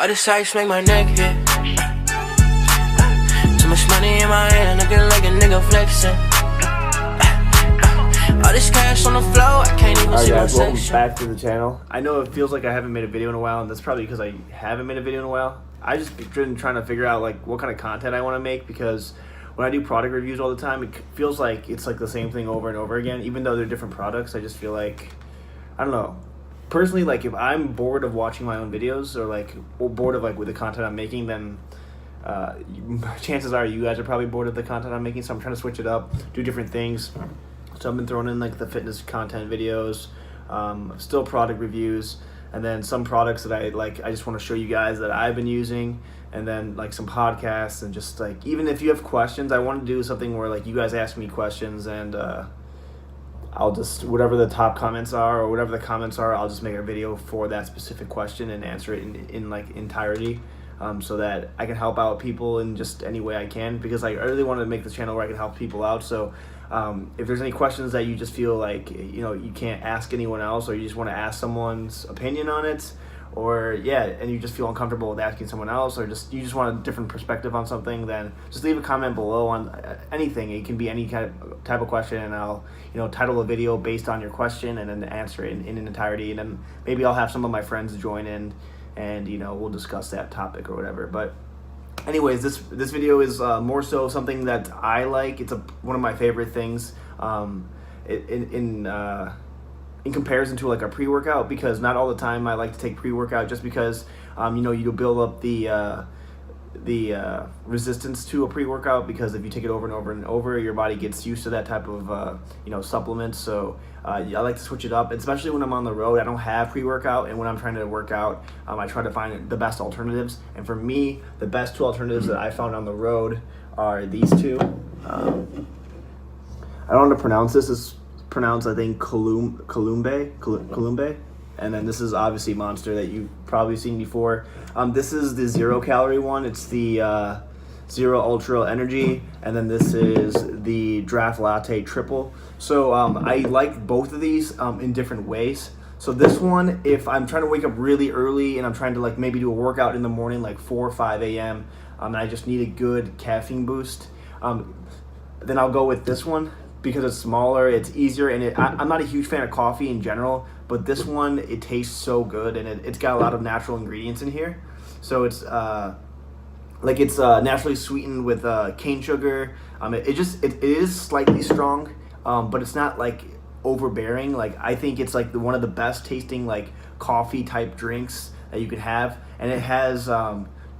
this ice make my neck hit. Too much money in my hand, looking like a nigga flexing. All this cash on the floor, I can't even see my guys, welcome section. back to the channel. I know it feels like I haven't made a video in a while, and that's probably because I haven't made a video in a while. I just been trying to figure out like what kind of content I want to make, because when I do product reviews all the time, it feels like it's like the same thing over and over again. Even though they're different products, I just feel like, I don't know. Personally, like if I'm bored of watching my own videos, or like bored of like with the content I'm making, then chances are you guys are probably bored of the content I'm making. So I'm trying to switch it up, do different things. So I've been throwing in like the fitness content videos, still product reviews, and then some products that I like. I just want to show you guys that I've been using, and then like some podcasts, and just like even if you have questions, I want to do something where like you guys ask me questions, and I'll just, whatever the top comments are or whatever the comments are, I'll just make a video for that specific question and answer it in like entirety, so that I can help out people in just any way I can, because I really want to make the channel where I can help people out. So if there's any questions that you just feel like you can't ask anyone else, or you just want to ask someone's opinion on it, or and you just feel uncomfortable with asking someone else, or you just want a different perspective on something, then just leave a comment below on anything. It can be any type of question, and I'll title a video based on your question and then answer it in entirety, and then maybe I'll have some of my friends join in, and we'll discuss that topic or whatever. But anyways, this video is more so something that I like. It's one of my favorite things in comparison to like a pre-workout, because not all the time I like to take pre-workout, just because you build up the resistance to a pre-workout, because if you take it over and over and over, your body gets used to that type of supplement. So I like to switch it up, especially when I'm on the road. I don't have pre-workout, and when I'm trying to work out, I try to find the best alternatives. And for me, the best two alternatives that I found on the road are these two. I don't know how to pronounce this. It's pronounced, I think, Columbe. And then this is obviously Monster, that you've probably seen before. This is the 0 calorie one. It's the Zero Ultra Energy, and then this is the Draft Latte Triple. So I like both of these in different ways. So this one, if I'm trying to wake up really early and I'm trying to like maybe do a workout in the morning, like 4 or 5 a.m., and I just need a good caffeine boost, then I'll go with this one, because it's smaller, it's easier, and I'm not a huge fan of coffee in general, but this one, it tastes so good, and it's got a lot of natural ingredients in here. So it's naturally sweetened with cane sugar. It is slightly strong, but it's not like overbearing. Like, I think it's like one of the best tasting like coffee type drinks that you could have, and it has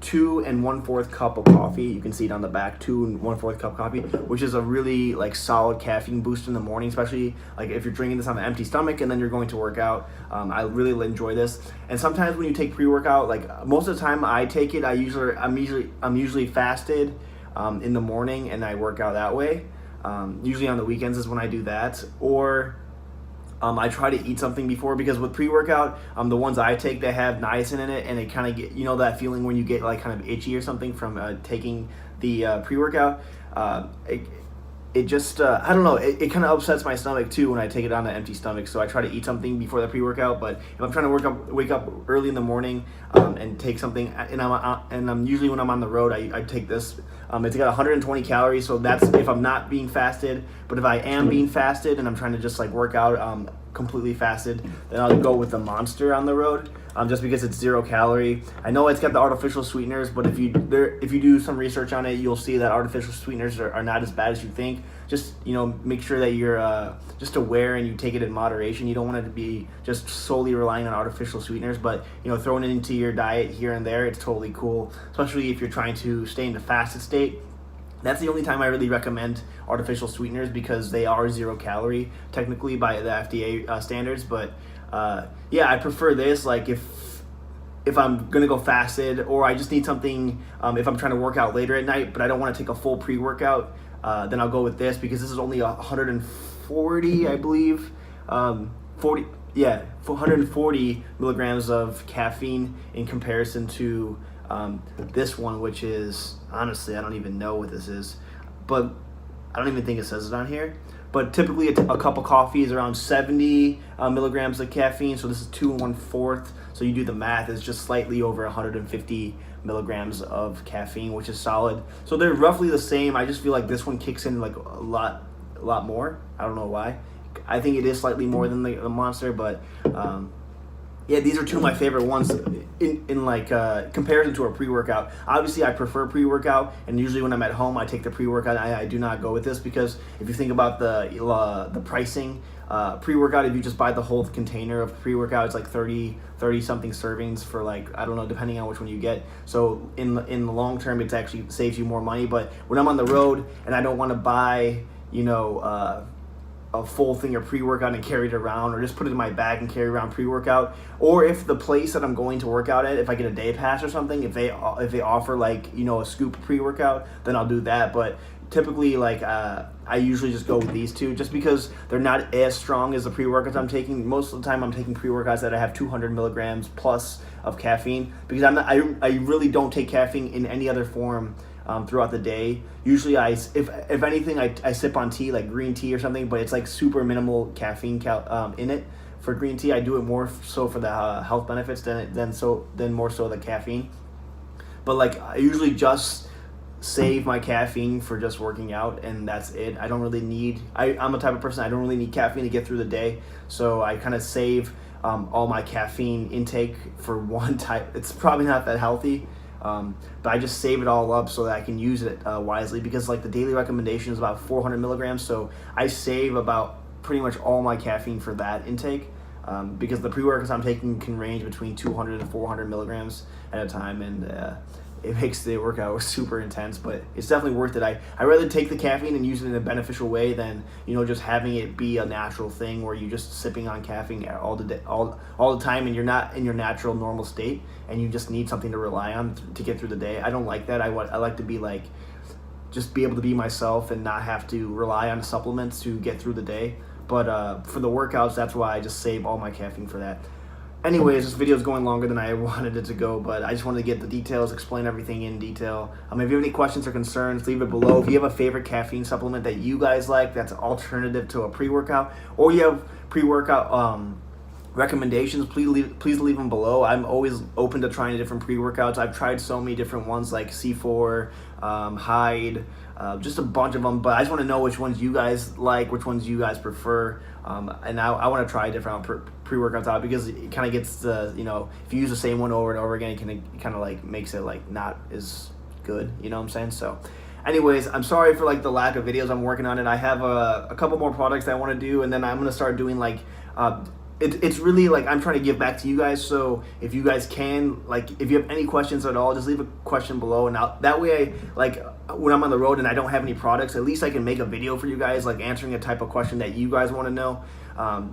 2 1/4 cup of coffee. You can see it on the back, 2 1/4 cup coffee, which is a really like solid caffeine boost in the morning, especially like if you're drinking this on an empty stomach and then you're going to work out. I really enjoy this. And sometimes when you take pre-workout, like most of the time I take it, I'm usually fasted in the morning, and I work out that way. Usually on the weekends is when I do that, or I try to eat something before, because with pre-workout, the ones I take, they have niacin in it, and it kind of get, that feeling when you get like kind of itchy or something from taking the pre-workout. It just, I don't know, it kind of upsets my stomach too when I take it on an empty stomach. So I try to eat something before the pre-workout. But if I'm trying to wake up early in the morning and take something, and I'm usually when I'm on the road, I take this. It's got 120 calories, so that's if I'm not being fasted. But if I am being fasted and I'm trying to just like work out completely fasted, then I'll go with the Monster on the road, just because it's 0 calorie. I know it's got the artificial sweeteners, but if you do some research on it, you'll see that artificial sweeteners are not as bad as you think. Just make sure that you're just aware and you take it in moderation. You don't want it to be just solely relying on artificial sweeteners, but throwing it into your diet here and there, it's totally cool, especially if you're trying to stay in the fasted state. That's the only time I really recommend artificial sweeteners, because they are 0 calorie technically by the FDA standards. But I prefer this. Like if I'm gonna go fasted, or I just need something, if I'm trying to work out later at night but I don't want to take a full pre-workout, then I'll go with this, because this is only 140, I believe, 440 milligrams of caffeine in comparison to this one, which is, honestly, I don't even know what this is, but I don't even think it says it on here. but typically a cup of coffee is around 70 milligrams of caffeine. So this is 2 1/4. So you do the math, it's just slightly over 150 milligrams of caffeine, which is solid. So they're roughly the same. I just feel like this one kicks in like a lot more. I don't know why. I think it is slightly more than the Monster, but yeah, these are two of my favorite ones in like comparison to a pre-workout. Obviously, I prefer pre-workout, and usually when I'm at home, I take the pre-workout. I do not go with this because if you think about the pricing, pre-workout, if you just buy the whole container of pre-workout, it's like 30 something servings for like, I don't know, depending on which one you get. So in the long term, it actually saves you more money. But when I'm on the road and I don't want to buy, a full thing of pre-workout and carry it around, or just put it in my bag and carry around pre-workout, or if the place that I'm going to work out at, if I get a day pass or something, if they offer like a scoop pre-workout, then I'll do that. But typically, like I usually just go with these two, just because they're not as strong as the pre-workouts I'm taking. Most of the time, I'm taking pre-workouts that I have 200 milligrams plus of caffeine, because I really don't take caffeine in any other form throughout the day. Usually, if anything, I sip on tea, like green tea or something, but it's like super minimal caffeine in it. For green tea, I do it more so for the health benefits than more so the caffeine. But like I usually just save my caffeine for just working out, and that's it. I don't really need. I'm a type of person, I don't really need caffeine to get through the day, so I kind of save all my caffeine intake for one type. It's probably not that healthy. But I just save it all up so that I can use it wisely, because like the daily recommendation is about 400 milligrams, so I save about pretty much all my caffeine for that intake, because the pre-workouts I'm taking can range between 200 and 400 milligrams at a time, and it makes the workout super intense, but it's definitely worth it. I rather take the caffeine and use it in a beneficial way than just having it be a natural thing where you're just sipping on caffeine all the time, and you're not in your natural normal state, and you just need something to rely on to get through the day. I don't like that. I like to be like, just be able to be myself and not have to rely on supplements to get through the day. But for the workouts, that's why I just save all my caffeine for that. Anyways, this video is going longer than I wanted it to go, but I just wanted to get the details, explain everything in detail. If you have any questions or concerns, leave it below. If you have a favorite caffeine supplement that you guys like that's an alternative to a pre-workout, or you have pre-workout recommendations, please leave them below. I'm always open to trying different pre-workouts. I've tried so many different ones like C4, Hyde, just a bunch of them, but I just want to know which ones you guys like, which ones you guys prefer, and I want to try different pre-workouts out, because it kind of gets the, if you use the same one over and over again, it kind of like makes it like not as good, you know what I'm saying? So anyways, I'm sorry for like the lack of videos. I'm working on it. I have a couple more products that I want to do, and then I'm going to start doing like it's really like I'm trying to give back to you guys. So if you guys can, like, if you have any questions at all, just leave a question below, and that way, like, when I'm on the road and I don't have any products, at least I can make a video for you guys, like answering a type of question that you guys want to know.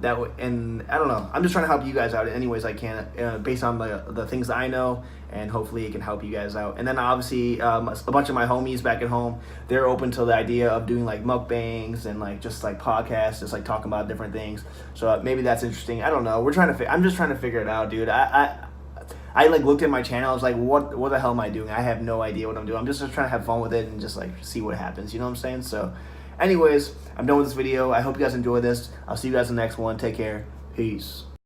That way, and I don't know, I'm just trying to help you guys out any ways I can, based on the things I know, and hopefully it can help you guys out. And then obviously a bunch of my homies back at home, they're open to the idea of doing like mukbangs and like just like podcasts, just like talking about different things. So maybe that's interesting. I don't know. I'm just trying to figure it out, dude. I like looked at my channel. I was like, what the hell am I doing? I have no idea what I'm doing. I'm just trying to have fun with it and just like see what happens. You know what I'm saying? So anyways, I'm done with this video. I hope you guys enjoy this. I'll see you guys in the next one. Take care. Peace.